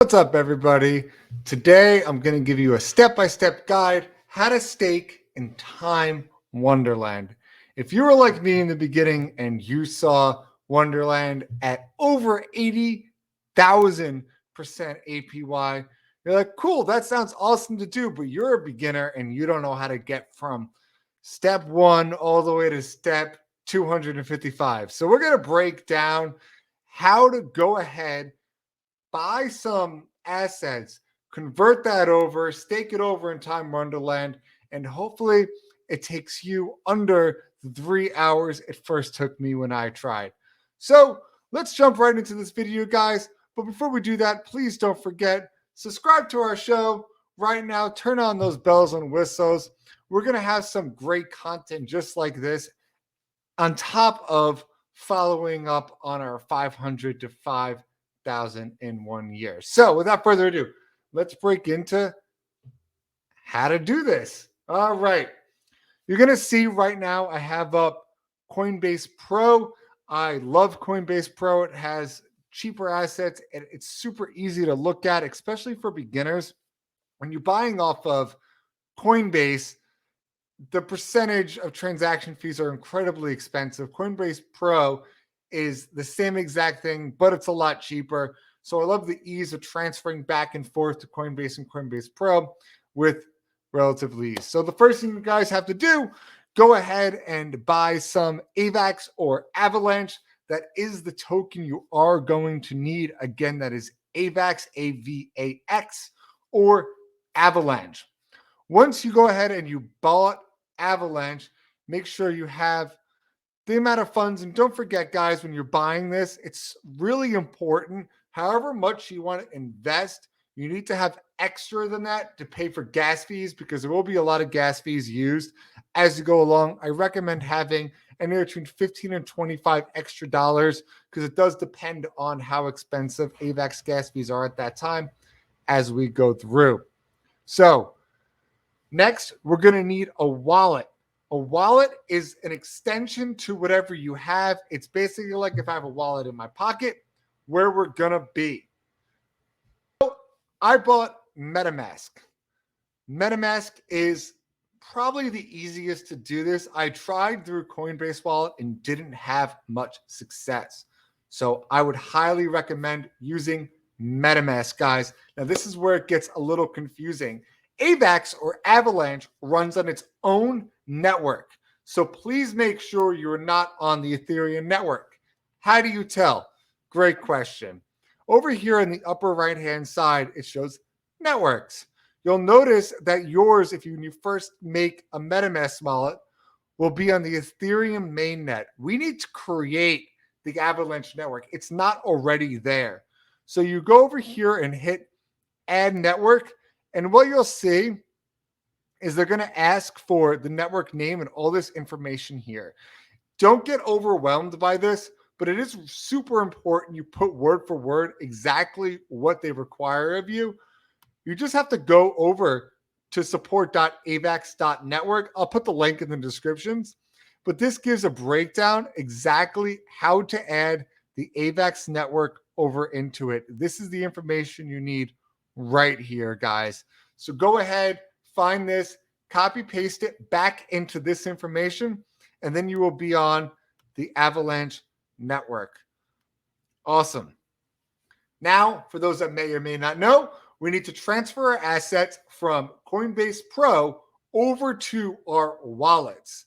What's up, everybody? Today, I'm going to give you a step-by-step guide how to stake in Time Wonderland. If you were like me in the beginning and you saw Wonderland at over 80,000% APY, you're like, cool, that sounds awesome to do, but you're a beginner and you don't know how to get from step 1 all the way to step 255. So we're going to break down how to go ahead, buy some assets, convert that over, stake it over in Time Wonderland, and hopefully it takes you under the 3 hours it first took me when I tried. So let's jump right into this video, guys. But before we do that, please don't forget, subscribe to our show right now. Turn on those bells and whistles. We're going to have some great content just like this on top of following up on our 500 to 5,000 in 1 year. So without further ado, let's break into how to do this. All right. You're going to see right now I have up Coinbase Pro. I love Coinbase Pro. It has cheaper assets and it's super easy to look at, especially for beginners. When you're buying off of Coinbase, the percentage of transaction fees are incredibly expensive. Coinbase Pro is the same exact thing, but it's a lot cheaper. So I love the ease of transferring back and forth to Coinbase and Coinbase Pro with relative ease. So the first thing you guys have to do, go ahead and buy some AVAX or Avalanche. That is the token you are going to need. Again, that is AVAX, AVAX, or Avalanche. Once you go ahead and you bought Avalanche, make sure you have the amount of funds. And don't forget, guys, when you're buying this, it's really important. However much you want to invest, you need to have extra than that to pay for gas fees, because there will be a lot of gas fees used as you go along. I recommend having anywhere between 15 and 25 extra dollars, because it does depend on how expensive AVAX gas fees are at that time as we go through. So next, we're going to need a wallet. A wallet is an extension to whatever you have. It's basically like if I have a wallet in my pocket, where we're going to be. So I bought Metamask. Metamask is probably the easiest to do this. I tried through Coinbase Wallet and didn't have much success. So I would highly recommend using Metamask, guys. Now, this is where it gets a little confusing. AVAX or Avalanche runs on its own network. So please make sure you're not on the Ethereum network. How do you tell? Great question. Over here in the upper right-hand side, it shows networks. You'll notice that yours, if you first make a Metamask wallet, will be on the Ethereum mainnet. We need to create the Avalanche network. It's not already there. So you go over here and hit Add Network. And what you'll see is they're going to ask for the network name and all this information here. Don't get overwhelmed by this, but it is super important you put word for word exactly what they require of you. You just have to go over to support.avax.network. I'll put the link in the descriptions, but this gives a breakdown exactly how to add the AVAX network over into it. This is the information you need right here, guys. So go ahead, find this, copy paste it back into this information, and then you will be on the Avalanche network. Awesome. Now, for those that may or may not know, we need to transfer our assets from Coinbase Pro over to our wallets.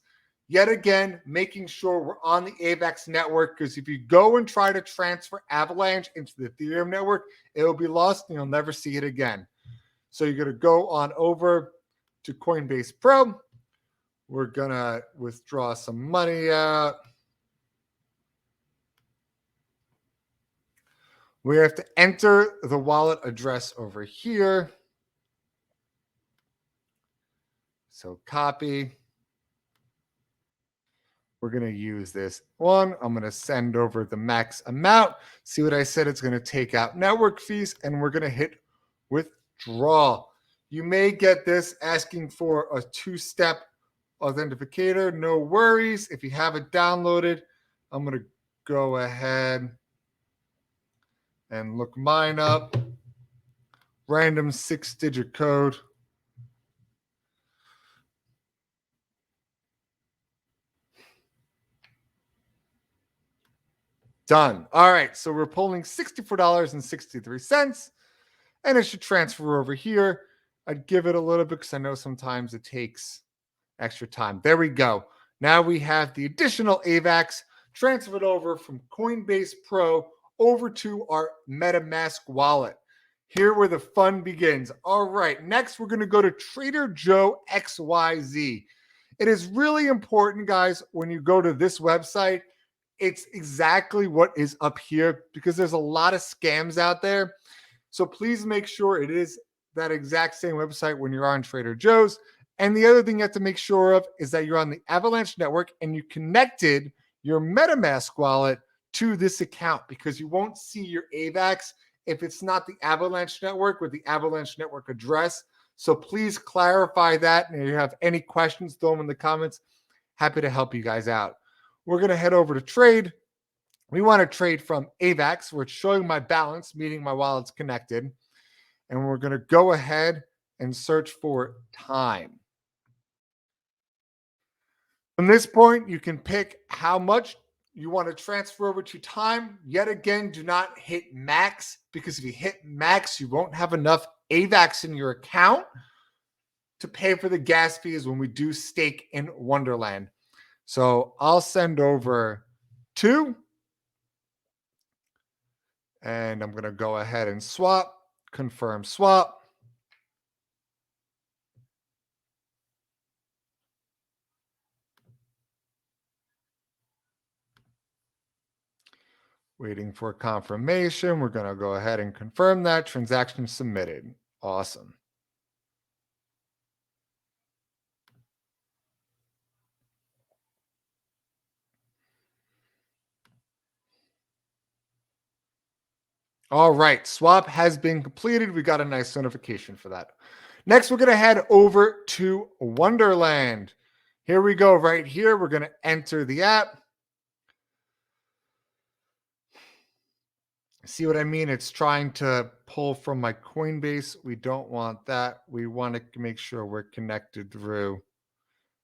Yet again, making sure we're on the AVAX network, because if you go and try to transfer Avalanche into the Ethereum network, it will be lost and you'll never see it again. So you're going to go on over to Coinbase Pro. We're going to withdraw some money out. We have to enter the wallet address over here. So copy. We're going to use this one. I'm going to send over the max amount. See what I said? It's going to take out network fees, and we're going to hit withdraw. You may get this asking for a two-step authenticator. No worries. If you have it downloaded, I'm going to go ahead and look mine up. random 6-digit code. Done. All right, so we're pulling $64.63, and it should transfer over here. I'd give it a little bit because I know sometimes it takes extra time. There we go. Now we have the additional AVAX transferred over from Coinbase Pro over to our Metamask wallet. Here where the fun begins. All right, next we're going to go to TraderJoesXYZ. It is really important, guys, when you go to this website, it's exactly what is up here because there's a lot of scams out there. So please make sure it is that exact same website when you're on Trader Joe's. And the other thing you have to make sure of is that you're on the Avalanche Network and you connected your MetaMask wallet to this account, because you won't see your AVAX if it's not the Avalanche Network with the Avalanche Network address. So please clarify that. And if you have any questions, throw them in the comments. Happy to help you guys out. We're going to head over to trade. We want to trade from AVAX, where it's showing my balance, meaning my wallet's connected. And we're going to go ahead and search for time. From this point, you can pick how much you want to transfer over to time. Yet again, do not hit max, because if you hit max, you won't have enough AVAX in your account to pay for the gas fees when we do stake in Wonderland. So I'll send over 2. And I'm going to go ahead and swap, confirm swap. Waiting for confirmation. We're going to go ahead and confirm that transaction submitted. Awesome. All right, swap has been completed. We got a nice notification for that. Next, we're going to head over to Wonderland. Here we go. Right here, we're going to enter the app. See what I mean? It's trying to pull from my Coinbase. We don't want that. We want to make sure we're connected through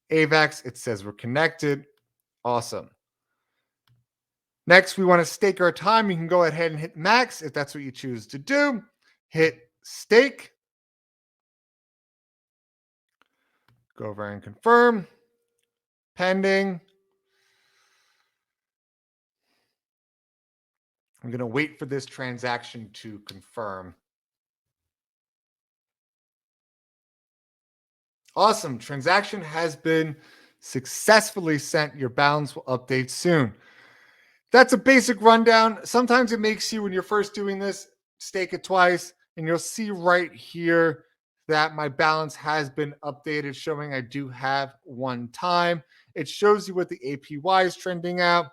AVAX. It says we're connected. Awesome. Next, we want to stake our time. You can go ahead and hit max if that's what you choose to do. Hit stake. Go over and confirm. Pending. I'm going to wait for this transaction to confirm. Awesome. Transaction has been successfully sent. Your balance will update soon. That's a basic rundown. Sometimes it makes you, when you're first doing this, stake it twice, and you'll see right here that my balance has been updated, showing I do have 1 time. It shows you what the APY is trending out.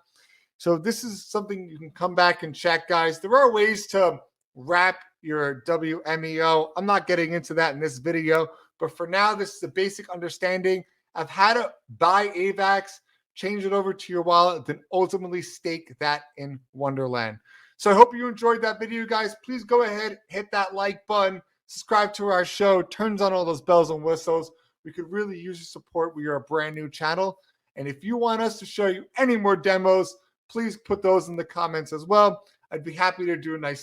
So this is something you can come back and check, guys. There are ways to wrap your WMEO. I'm not getting into that in this video, but for now, this is a basic understanding of how to buy AVAX, change it over to your wallet, then ultimately stake that in Wonderland. So I hope you enjoyed that video, guys. Please go ahead, hit that like button, subscribe to our show, turns on all those bells and whistles. We could really use your support. We are a brand new channel. And if you want us to show you any more demos, please put those in the comments as well. I'd be happy to do a nice